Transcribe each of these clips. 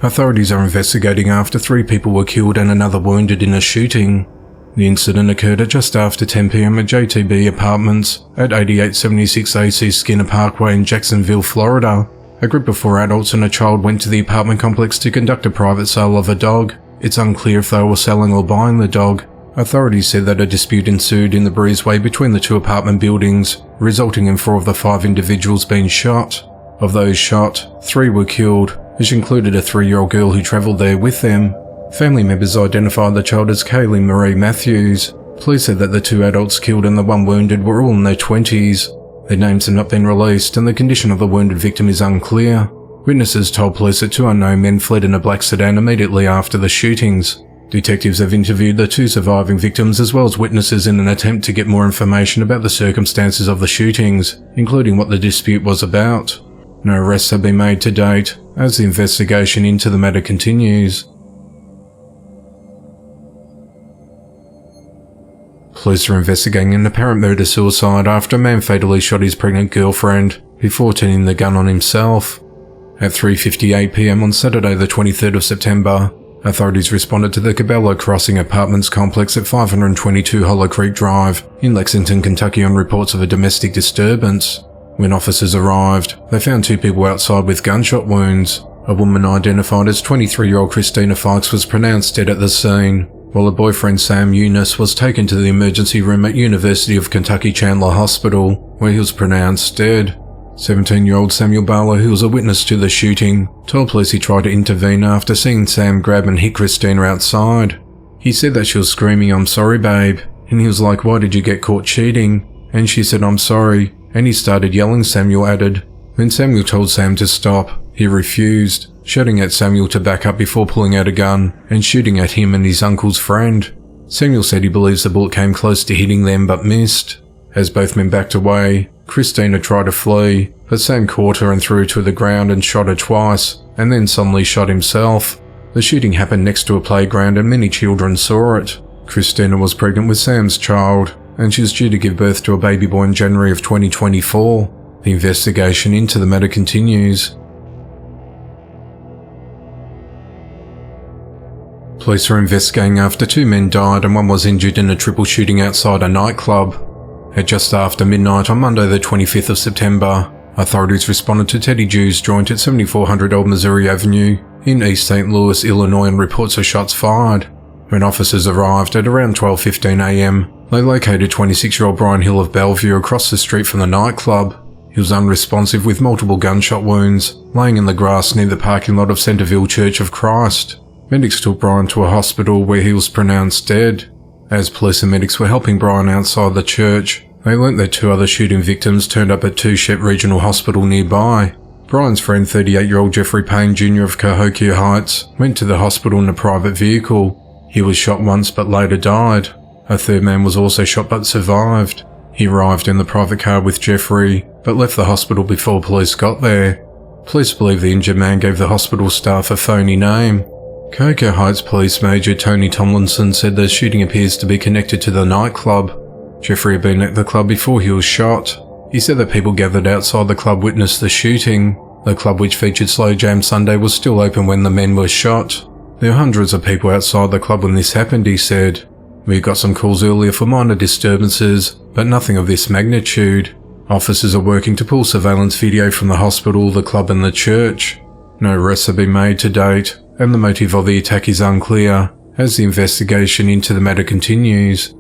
Authorities are investigating after 3 people were killed and another wounded in a shooting. The incident occurred at just after 10 p.m. at JTB Apartments at 8876 AC Skinner Parkway in Jacksonville, Florida. A group of 4 adults and a child went to the apartment complex to conduct a private sale of a dog. It's unclear if they were selling or buying the dog. Authorities said that a dispute ensued in the breezeway between the 2 apartment buildings, resulting in 4 of the 5 individuals being shot. Of those shot, 3 were killed, which included a 3-year-old girl who travelled there with them. Family members identified the child as Kaylee Marie Matthews. Police said that the 2 adults killed and the 1 wounded were all in their 20s. Their names have not been released and the condition of the wounded victim is unclear. Witnesses told police that 2 unknown men fled in a black sedan immediately after the shootings. Detectives have interviewed the 2 surviving victims as well as witnesses in an attempt to get more information about the circumstances of the shootings, including what the dispute was about. No arrests have been made to date, as the investigation into the matter continues. Police are investigating an apparent murder-suicide after a man fatally shot his pregnant girlfriend before turning the gun on himself. At 3:58 p.m. on Saturday the 23rd of September, authorities responded to the Cabello Crossing Apartments complex at 522 Hollow Creek Drive in Lexington, Kentucky on reports of a domestic disturbance. When officers arrived, they found 2 people outside with gunshot wounds. A woman identified as 23-year-old Christina Fikes was pronounced dead at the scene, while her boyfriend Sam Eunice was taken to the emergency room at University of Kentucky Chandler Hospital, where he was pronounced dead. 17-year-old Samuel Barlow, who was a witness to the shooting, told police he tried to intervene after seeing Sam grab and hit Christina outside. He said that she was screaming, "I'm sorry, babe," and he was like, "Why did you get caught cheating?" And she said, "I'm sorry," and he started yelling, Samuel added. When Samuel told Sam to stop, he refused, shouting at Samuel to back up before pulling out a gun and shooting at him and his uncle's friend. Samuel said he believes the bullet came close to hitting them but missed. As both men backed away, Christina tried to flee, but Sam caught her and threw her to the ground and shot her twice, and then suddenly shot himself. The shooting happened next to a playground and many children saw it. Christina was pregnant with Sam's child, and she was due to give birth to a baby boy in January of 2024. The investigation into the matter continues. Police are investigating after 2 men died and 1 was injured in a triple shooting outside a nightclub. At just after midnight on Monday the 25th of September, authorities responded to Teddy Jew's joint at 7400 Old Missouri Avenue in East St. Louis, Illinois and reports of shots fired. When officers arrived at around 12:15 a.m, they located 26-year-old Brian Hill of Bellevue across the street from the nightclub. He was unresponsive with multiple gunshot wounds, laying in the grass near the parking lot of Centerville Church of Christ. Medics took Brian to a hospital where he was pronounced dead. As police and medics were helping Brian outside the church, they learnt that 2 other shooting victims turned up at Touchette Regional Hospital nearby. Brian's friend, 38-year-old Jeffrey Payne Jr. of Cahokia Heights, went to the hospital in a private vehicle. He was shot once but later died. A 3rd man was also shot but survived. He arrived in the private car with Jeffrey, but left the hospital before police got there. Police believe the injured man gave the hospital staff a phony name. Cahokia Heights Police Major Tony Tomlinson said the shooting appears to be connected to the nightclub. Jeffrey had been at the club before he was shot. He said that people gathered outside the club witnessed the shooting. The club, which featured Slow Jam Sunday, was still open when the men were shot. There were hundreds of people outside the club when this happened, he said. We got some calls earlier for minor disturbances, but nothing of this magnitude. Officers are working to pull surveillance video from the hospital, the club and the church. No arrests have been made to date, and the motive of the attack is unclear, as the investigation into the matter continues.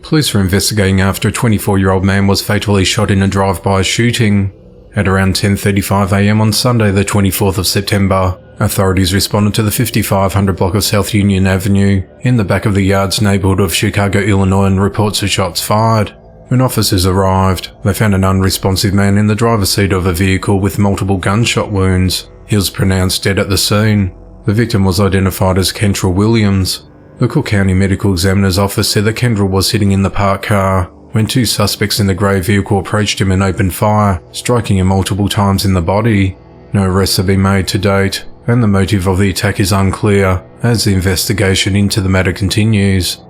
Police are investigating after a 24-year-old man was fatally shot in a drive-by shooting. At around 10:35 a.m. on Sunday the 24th of September, authorities responded to the 5500 block of South Union Avenue in the back of the Yards neighborhood of Chicago, Illinois and reports of shots fired. When officers arrived, they found an unresponsive man in the driver's seat of a vehicle with multiple gunshot wounds. He was pronounced dead at the scene. The victim was identified as Kendra Williams. The Cook County Medical Examiner's office said that Kendra was sitting in the parked car when 2 suspects in the grey vehicle approached him and opened fire, striking him multiple times in the body. No arrests have been made to date, and the motive of the attack is unclear, as the investigation into the matter continues.